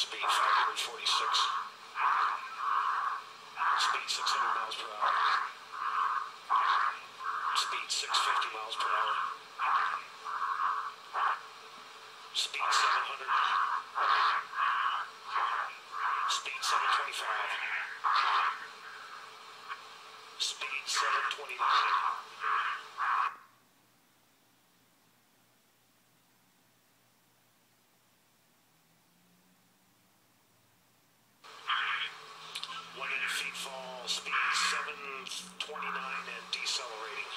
Speed 546. Speed 600 miles per hour. Speed 650 miles per hour. Speed 700. Speed 725. Speed 729. Feet fall, speed 729 and decelerating.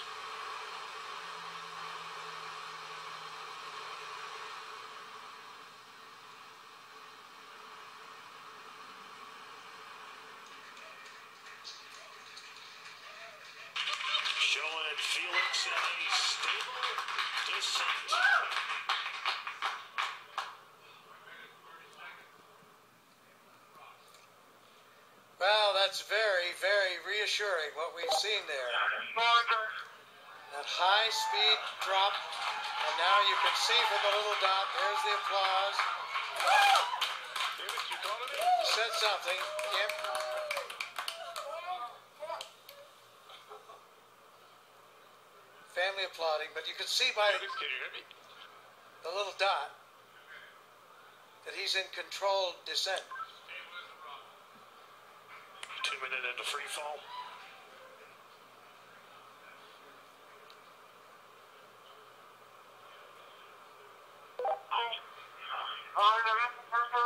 Showing Felix in a stable descent. Well, that's very, very reassuring what we've seen there. That high speed drop, and now you can see from the little dot, there's the applause. He said something. Yep. Family applauding, but you can see by the little dot that he's in controlled descent. 2 minutes into free fall.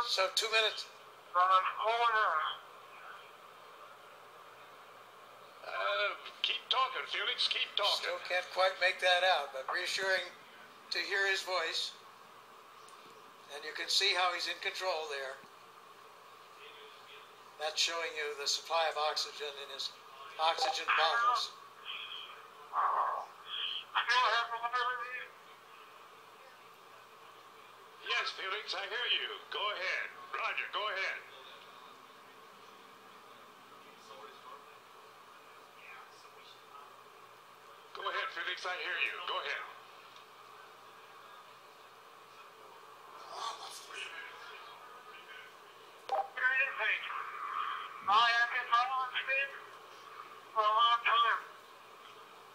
So 2 minutes. Keep talking, Felix. Keep talking. Still can't quite make that out, but reassuring to hear his voice. And you can see how he's in control there. That's showing you the supply of oxygen in his oxygen bottles. Yes, Felix, I hear you. Go ahead. Roger, go ahead. Go ahead, Felix, I hear you. Go ahead. I have been following speed for a long time.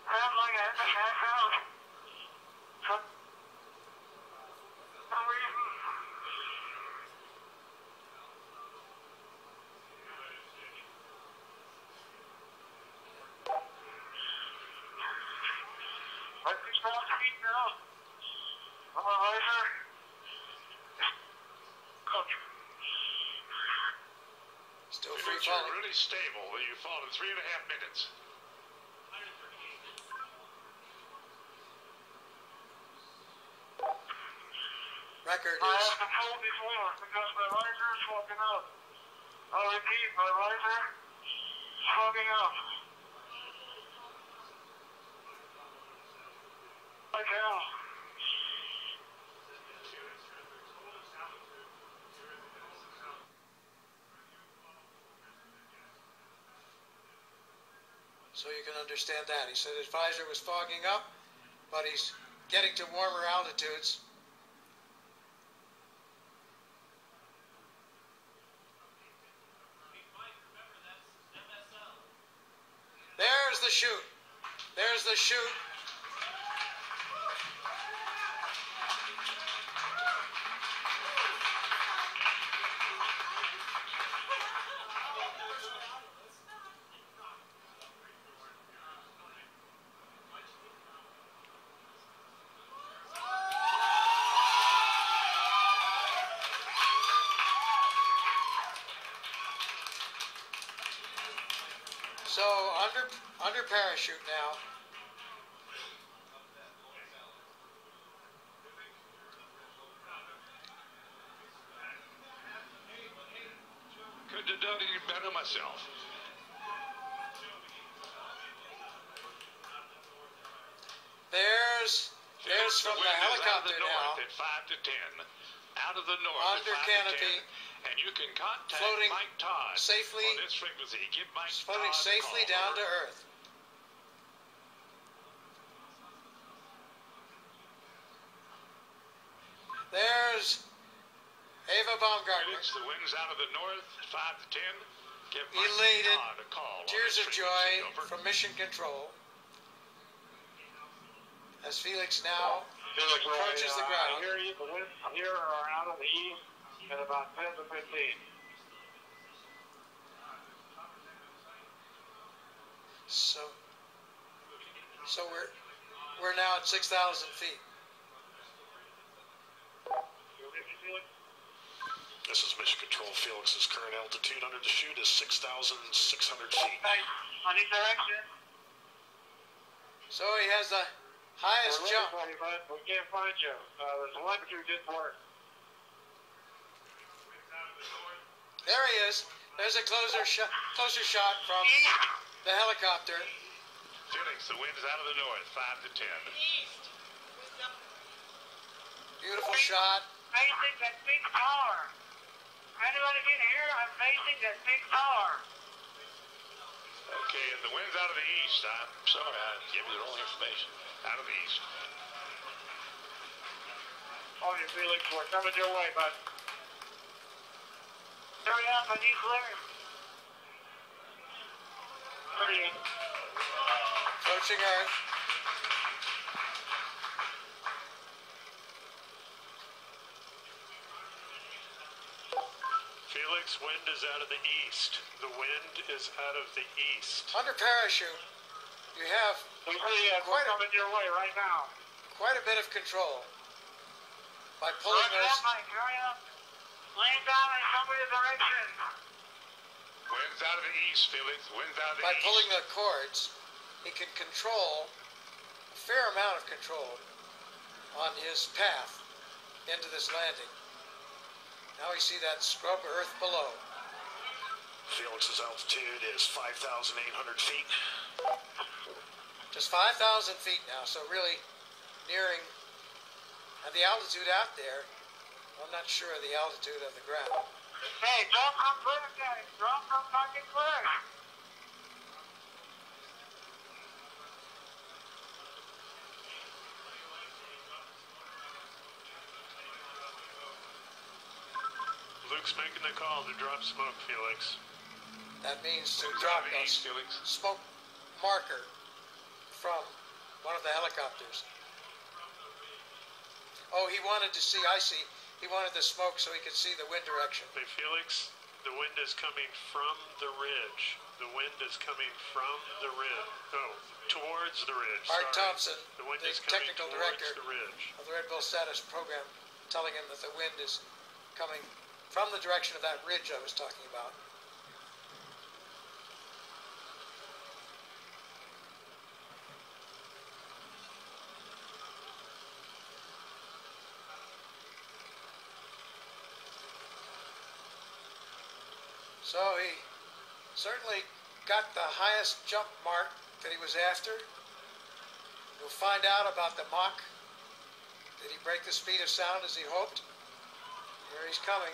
I'm like I have to pass out. For no reason. I control speed now. I'm a riser. Still free Felix, falling. you're really stable. You fall in 3.5 minutes. Record I is have to pull before because my riser is fucking up. I'll repeat, my riser is fucking up. Like hell. so you can understand that. He said his visor was fogging up, but he's getting to warmer altitudes. There's the chute. There's the chute. So under parachute now. Could have done it better myself. There's from the helicopter now. At 5 to 10. Out of the north Under at 5 canopy. to 10. And you can contact Floating Mike Todd safely. on this frequency. Give Mike Floating Todd safely a call. down to Earth. There's Ava Baumgartner. Felix, the wind's out of the north, 5 to 10. Give Elated, Todd a call. tears of joy Over. from Mission Control. As Felix now Felix, approaches the ground. Here, the winds here are out of the east at about 10 to 15. So we're now at 6,000 feet. This is Mission Control. Felix's current altitude under the chute is 6,600 feet. On each direction. So he has the highest jump. We can't find you. The telemetry didn't work. There he is. There's a closer shot from the helicopter. Felix, the wind's out of the north, 5 to 10. Beautiful shot. Facing that big tower. Anybody get here? I'm facing that big tower. Okay, and the wind's out of the east. I'm sorry, I gave you the wrong information. Out of the east. Oh, you Felix, we're coming your way, bud. Hurry up, I need clear. Hurry up. Approaching Earth. Felix, wind is out of the east. The wind is out of the east. Under parachute, you have We're coming your way right now. quite a bit of control by pulling Hurry those. up, Mike, hurry up. Lay down in somebody's direction. Wind's out of the east, Felix. Wind's out of the By east. pulling the cords, he can control a fair amount of control on his path into this landing. Now we see that scrub earth below. Felix's altitude is 5,800 feet. Just 5,000 feet now, so really nearing, and the altitude out there, I'm not sure of the altitude of the ground. Hey, don't come clear, guys. Don't come fucking clear. Luke's making the call to drop smoke, Felix. That means to Wind's drop out of the a east, Felix. smoke marker from one of the helicopters. Oh, he wanted to see, I see. He wanted the smoke so he could see the wind direction. Hey, Felix, the wind is coming from the ridge. The wind is coming from the ridge. Oh, towards the ridge. Art Sorry. Thompson, The wind the is coming technical towards director the ridge. of the Red Bull Status program, telling him that the wind is coming from the direction of that ridge I was talking about. So he certainly got the highest jump mark that he was after. We'll find out about the Mach. Did he break the speed of sound as he hoped? Here he's coming.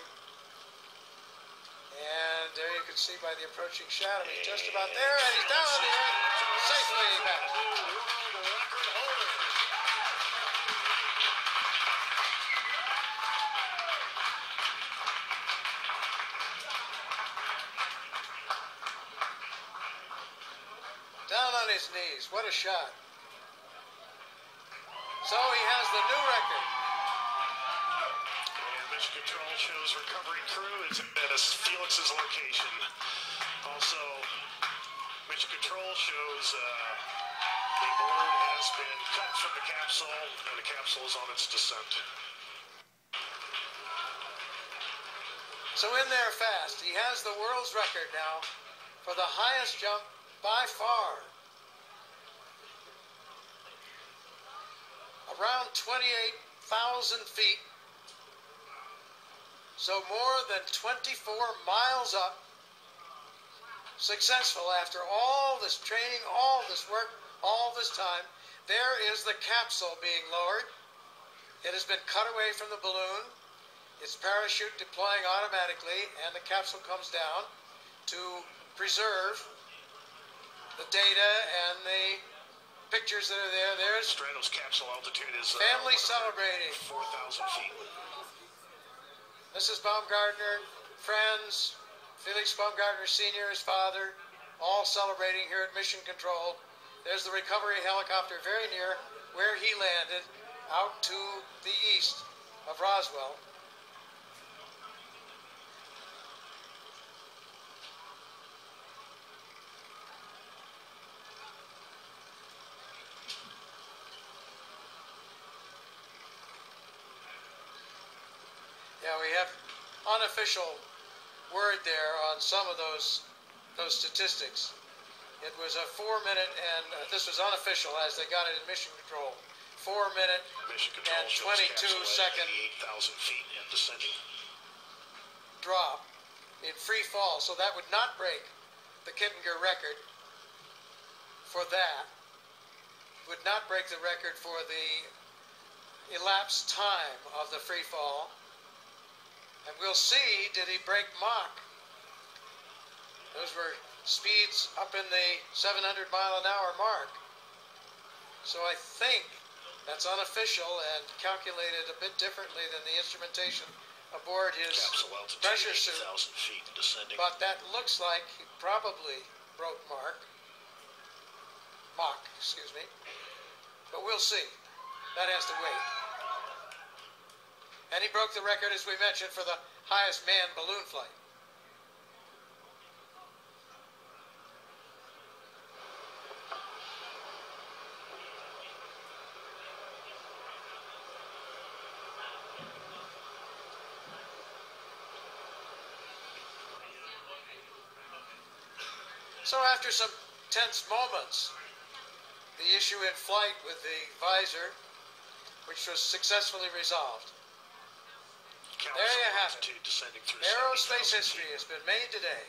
And there you can see by the approaching shadow, he's just about there, and he's down on the earth, safely back. Down on his knees. What a shot. So he has the new record. And Mission Control shows recovery crew is at Felix's location. Also, Mission Control shows the balloon has been cut from the capsule, and the capsule is on its descent. So in there fast. He has the world's record now for the highest jump by far. Around 28,000 feet. So more than 24 miles up. Successful after all this training, all this work, all this time. There is the capsule being lowered. It has been cut away from the balloon. Its parachute deploying automatically, and the capsule comes down to preserve the data and the pictures that are there. There's Stratos capsule altitude is family celebrating. 4,000 feet. Mrs. Baumgartner, friends, Felix Baumgartner Sr., his father, all celebrating here at Mission Control. There's the recovery helicopter very near where he landed, out to the east of Roswell. Yeah, we have unofficial word there on some of those statistics. It was a 4 minute, and this was unofficial as they got it in Mission Control. 4 minute Mission Control and 22-second 8,000 feet and descending. drop in free fall, so that would not break the Kittinger record for that. Would not break the record for the elapsed time of the free fall. And we'll see, did he break Mach? Those were speeds up in the 700 mile an hour mark. So I think that's unofficial and calculated a bit differently than the instrumentation aboard his Capsule altitude, pressure suit. 8,000 feet and descending. But that looks like he probably broke Mach, excuse me. But we'll see. That has to wait. And he broke the record, as we mentioned, for the highest manned balloon flight. So after some tense moments, the issue in flight with the visor, which was successfully resolved. There you have it. Aerospace history has been made today.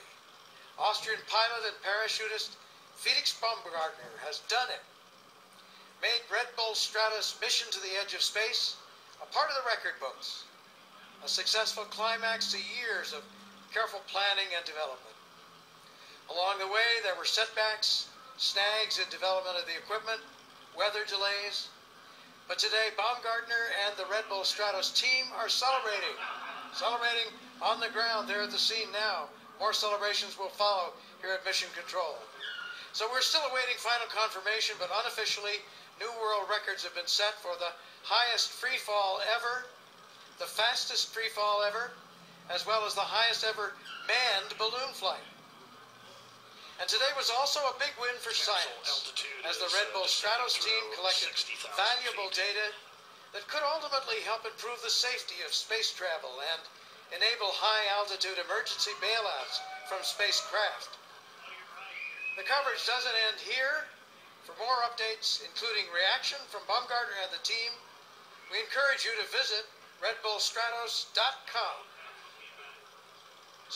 Austrian pilot and parachutist Felix Baumgartner has done it. Made Red Bull Stratos mission to the edge of space a part of the record books. A successful climax to years of careful planning and development. Along the way, there were setbacks, snags in development of the equipment, weather delays. But today, Baumgartner and the Red Bull Stratos team are celebrating. Celebrating on the ground there at the scene now. More celebrations will follow here at Mission Control. So we're still awaiting final confirmation, but unofficially, new world records have been set for the highest free fall ever, the fastest free fall ever, as well as the highest ever manned balloon flight. And today was also a big win for science, as the Red Bull Stratos team collected valuable data that could ultimately help improve the safety of space travel and enable high-altitude emergency bailouts from spacecraft. The coverage doesn't end here. For more updates, including reaction from Baumgartner and the team, we encourage you to visit redbullstratos.com.